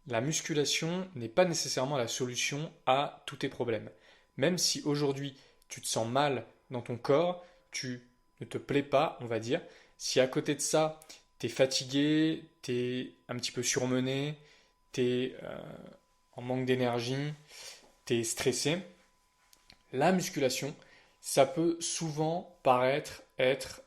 la musculation n'est pas nécessairement la solution à tous tes problèmes. Même si aujourd'hui tu te sens mal dans ton corps, tu ne te plais pas, on va dire, si à côté de ça, tu es fatigué, tu es un petit peu surmené, tu es en manque d'énergie, tu es stressé, la musculation, ça peut souvent paraître être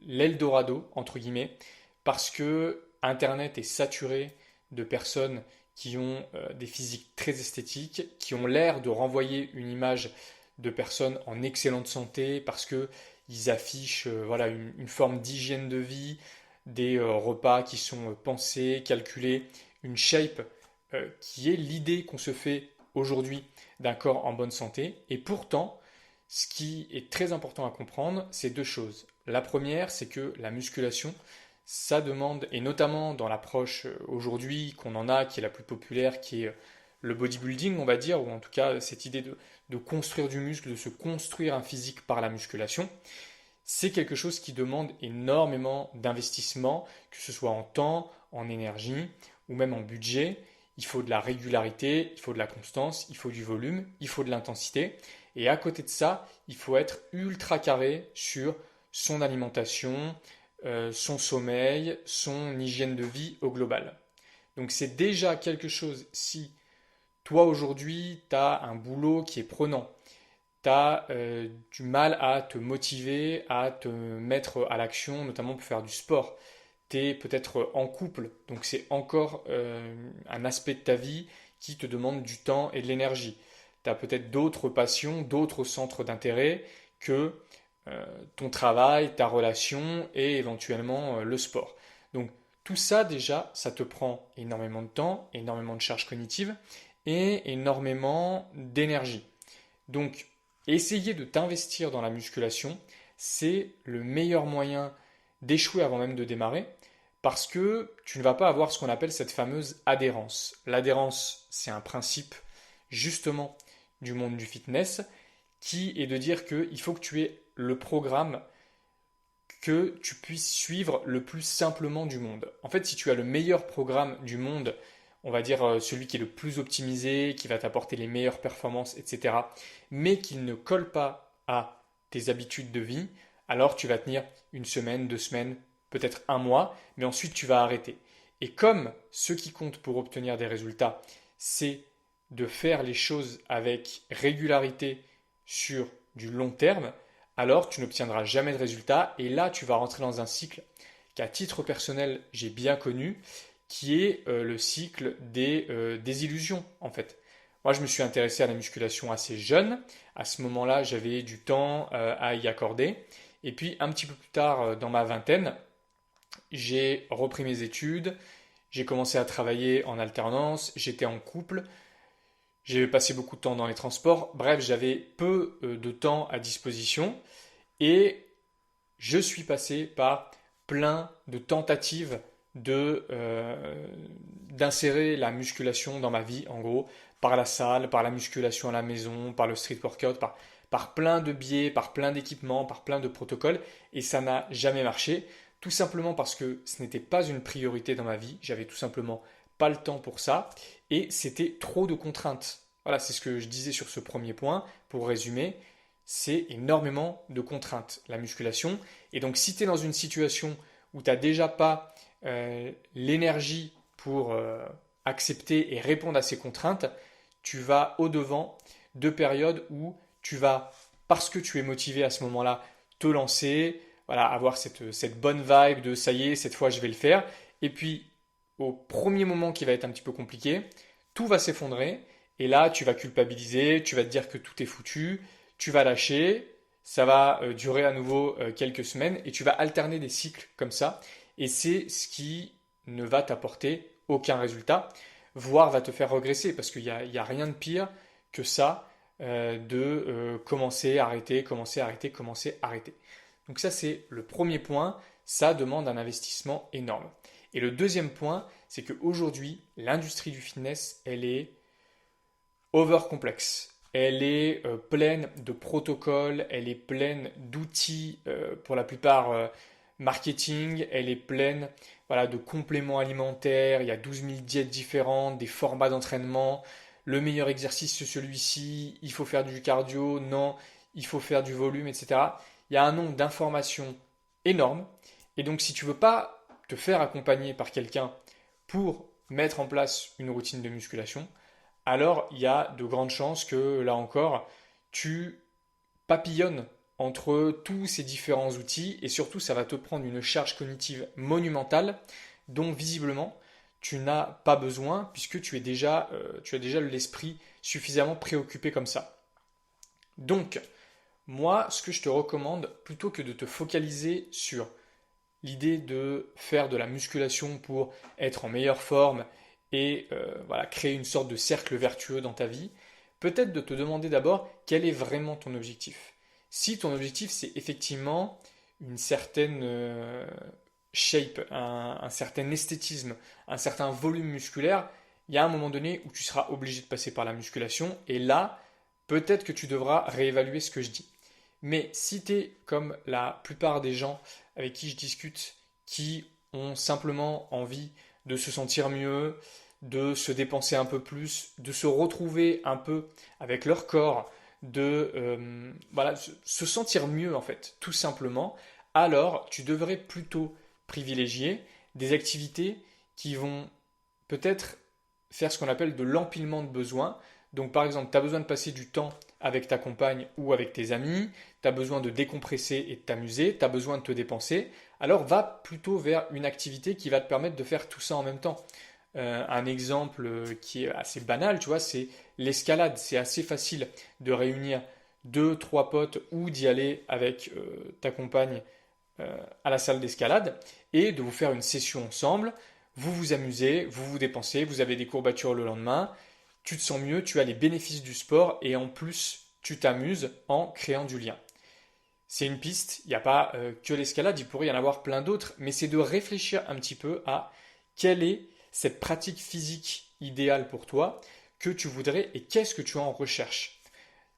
l'Eldorado, entre guillemets, parce que Internet est saturé de personnes qui ont des physiques très esthétiques, qui ont l'air de renvoyer une image de personnes en excellente santé, parce que ils affichent voilà, une forme d'hygiène de vie, des repas qui sont pensés, calculés, une shape qui est l'idée qu'on se fait aujourd'hui d'un corps en bonne santé. Et pourtant, ce qui est très important à comprendre, c'est deux choses. La première, c'est que la musculation, ça demande, et notamment dans l'approche aujourd'hui qu'on en a, qui est la plus populaire, qui est le bodybuilding, on va dire, ou en tout cas cette idée de construire du muscle, de se construire un physique par la musculation, c'est quelque chose qui demande énormément d'investissement, que ce soit en temps, en énergie ou même en budget. Il faut de la régularité, il faut de la constance, il faut du volume, il faut de l'intensité. Et à côté de ça, il faut être ultra carré sur son alimentation, son sommeil, son hygiène de vie au global. Donc c'est déjà quelque chose, si toi aujourd'hui tu as un boulot qui est prenant, tu as du mal à te motiver, à te mettre à l'action, notamment pour faire du sport. Tu es peut-être en couple, donc c'est encore un aspect de ta vie qui te demande du temps et de l'énergie. Tu as peut-être d'autres passions, d'autres centres d'intérêt que ton travail, ta relation et éventuellement le sport. Donc tout ça déjà, ça te prend énormément de temps, énormément de charges cognitives et énormément d'énergie. Donc essayer de t'investir dans la musculation, c'est le meilleur moyen d'échouer avant même de démarrer, parce que tu ne vas pas avoir ce qu'on appelle cette fameuse adhérence. L'adhérence, c'est un principe justement du monde du fitness, qui est de dire qu'il faut que tu aies le programme que tu puisses suivre le plus simplement du monde. En fait, si tu as le meilleur programme du monde, on va dire celui qui est le plus optimisé, qui va t'apporter les meilleures performances, etc., mais qu'il ne colle pas à tes habitudes de vie, alors tu vas tenir une semaine, 2 semaines, peut-être un mois, mais ensuite tu vas arrêter. Et comme ce qui compte pour obtenir des résultats, c'est de faire les choses avec régularité sur du long terme, alors tu n'obtiendras jamais de résultats et là tu vas rentrer dans un cycle qu'à titre personnel j'ai bien connu, qui est le cycle des désillusions en fait. Moi je me suis intéressé à la musculation assez jeune, à ce moment-là j'avais du temps à y accorder, et puis un petit peu plus tard dans ma vingtaine, j'ai repris mes études, j'ai commencé à travailler en alternance, j'étais en couple, j'ai passé beaucoup de temps dans les transports, bref j'avais peu de temps à disposition. Et je suis passé par plein de tentatives d'insérer la musculation dans ma vie, en gros, par la salle, par la musculation à la maison, par le street workout, par plein de biais, par plein d'équipements, par plein de protocoles, et ça n'a jamais marché, tout simplement parce que ce n'était pas une priorité dans ma vie, j'avais tout simplement pas le temps pour ça, et c'était trop de contraintes. Voilà, c'est ce que je disais sur ce premier point, pour résumer, c'est énormément de contraintes, la musculation. Et donc si tu es dans une situation où tu n'as déjà pas l'énergie pour accepter et répondre à ces contraintes, tu vas au-devant de périodes où tu vas, parce que tu es motivé à ce moment-là, te lancer, voilà, avoir cette bonne vibe de ça y est, cette fois je vais le faire. Et puis au premier moment qui va être un petit peu compliqué, tout va s'effondrer. Et là, tu vas culpabiliser, tu vas te dire que tout est foutu, tu vas lâcher, ça va durer à nouveau quelques semaines et tu vas alterner des cycles comme ça. Et c'est ce qui ne va t'apporter aucun résultat, voire va te faire regresser parce qu'il y a rien de pire que ça de commencer, arrêter, commencer, arrêter, commencer, arrêter. Donc ça c'est le premier point, ça demande un investissement énorme. Et le deuxième point, c'est qu'aujourd'hui, l'industrie du fitness, elle est over complexe. Elle est pleine de protocoles, elle est pleine d'outils pour la plupart marketing, elle est pleine voilà, de compléments alimentaires, il y a 12 000 diètes différentes, des formats d'entraînement, le meilleur exercice c'est celui-ci, il faut faire du cardio, non, il faut faire du volume, etc. Il y a un nombre d'informations énorme. Et donc si tu veux pas te faire accompagner par quelqu'un pour mettre en place une routine de musculation, alors il y a de grandes chances que là encore, tu papillonnes entre tous ces différents outils et surtout ça va te prendre une charge cognitive monumentale dont visiblement tu n'as pas besoin puisque tu as déjà l'esprit suffisamment préoccupé comme ça. Donc, moi, ce que je te recommande, plutôt que de te focaliser sur l'idée de faire de la musculation pour être en meilleure forme et voilà, créer une sorte de cercle vertueux dans ta vie, peut-être de te demander d'abord quel est vraiment ton objectif. Si ton objectif c'est effectivement une certaine shape, un certain esthétisme, un certain volume musculaire, il y a un moment donné où tu seras obligé de passer par la musculation et là, peut-être que tu devras réévaluer ce que je dis. Mais si tu es comme la plupart des gens avec qui je discute, qui ont simplement envie de se sentir mieux, de se dépenser un peu plus, de se retrouver un peu avec leur corps, de voilà, se sentir mieux en fait, tout simplement, alors tu devrais plutôt privilégier des activités qui vont peut-être faire ce qu'on appelle de l'empilement de besoins. Donc par exemple, tu as besoin de passer du temps avec ta compagne ou avec tes amis, tu as besoin de décompresser et de t'amuser, tu as besoin de te dépenser, alors va plutôt vers une activité qui va te permettre de faire tout ça en même temps. Un exemple qui est assez banal, tu vois, c'est l'escalade. C'est assez facile de réunir deux, trois potes ou d'y aller avec ta compagne à la salle d'escalade et de vous faire une session ensemble. Vous vous amusez, vous vous dépensez, vous avez des courbatures le lendemain, tu te sens mieux, tu as les bénéfices du sport et en plus tu t'amuses en créant du lien. C'est une piste, il n'y a pas que l'escalade, il pourrait y en avoir plein d'autres, mais c'est de réfléchir un petit peu à quelle est cette pratique physique idéale pour toi que tu voudrais et qu'est-ce que tu en recherches.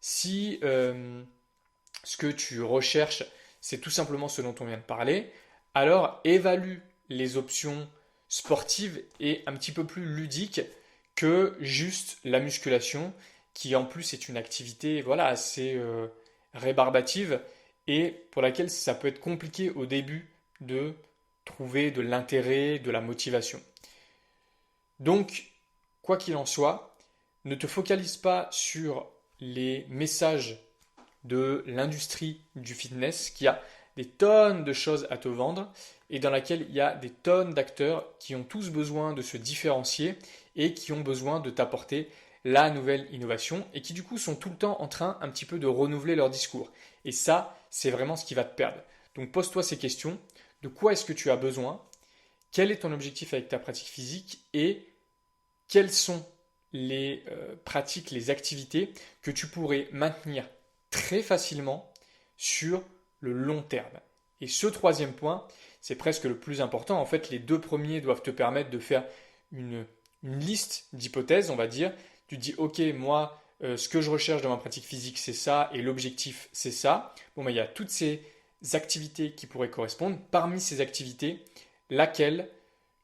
Si ce que tu recherches, c'est tout simplement ce dont on vient de parler, alors évalue les options sportives et un petit peu plus ludiques que juste la musculation, qui en plus est une activité voilà, assez rébarbative et pour laquelle ça peut être compliqué au début de trouver de l'intérêt, de la motivation. Donc, quoi qu'il en soit, ne te focalise pas sur les messages de l'industrie du fitness qui a des tonnes de choses à te vendre et dans laquelle il y a des tonnes d'acteurs qui ont tous besoin de se différencier et qui ont besoin de t'apporter la nouvelle innovation et qui du coup sont tout le temps en train un petit peu de renouveler leur discours. Et ça, c'est vraiment ce qui va te perdre. Donc pose-toi ces questions. De quoi est-ce que tu as besoin? Quel est ton objectif avec ta pratique physique? Et quelles sont les pratiques, les activités que tu pourrais maintenir très facilement sur le long terme. Et ce troisième point, c'est presque le plus important. En fait, les deux premiers doivent te permettre de faire une liste d'hypothèses, on va dire. Tu te dis, ok, moi, ce que je recherche dans ma pratique physique, c'est ça, et l'objectif, c'est ça. Bon, ben, il y a toutes ces activités qui pourraient correspondre. Parmi ces activités, laquelle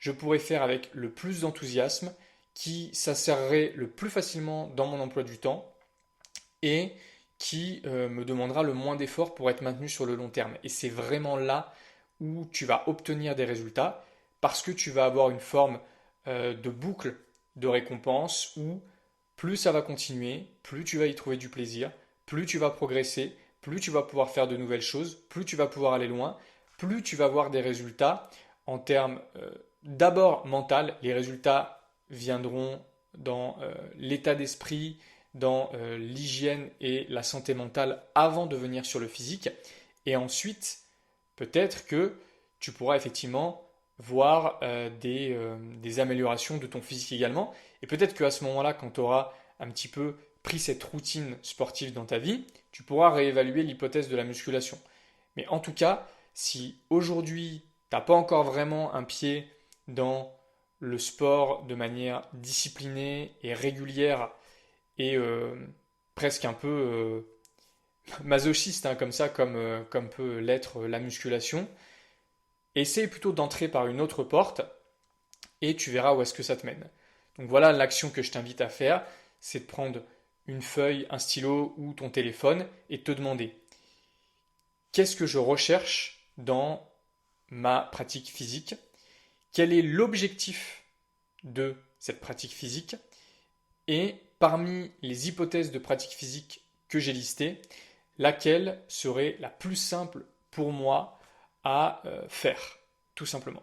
je pourrais faire avec le plus d'enthousiasme, qui s'insérerait le plus facilement dans mon emploi du temps et qui me demandera le moins d'efforts pour être maintenu sur le long terme. Et c'est vraiment là où tu vas obtenir des résultats parce que tu vas avoir une forme de boucle de récompense où plus ça va continuer, plus tu vas y trouver du plaisir, plus tu vas progresser, plus tu vas pouvoir faire de nouvelles choses, plus tu vas pouvoir aller loin, plus tu vas avoir des résultats en termes d'abord mental. Les résultats viendront dans l'état d'esprit, dans l'hygiène et la santé mentale avant de venir sur le physique. Et ensuite, peut-être que tu pourras effectivement voir des améliorations de ton physique également. Et peut-être qu'à ce moment-là, quand tu auras un petit peu pris cette routine sportive dans ta vie, tu pourras réévaluer l'hypothèse de la musculation. Mais en tout cas, si aujourd'hui, tu n'as pas encore vraiment un pied dans le sport de manière disciplinée et régulière et presque un peu masochiste, hein, comme ça, comme peut l'être la musculation, essaye plutôt d'entrer par une autre porte et tu verras où est-ce que ça te mène. Donc voilà l'action que je t'invite à faire, c'est de prendre une feuille, un stylo ou ton téléphone et te demander qu'est-ce que je recherche dans ma pratique physique, quel est l'objectif de cette pratique physique et parmi les hypothèses de pratique physique que j'ai listées, laquelle serait la plus simple pour moi à faire, tout simplement.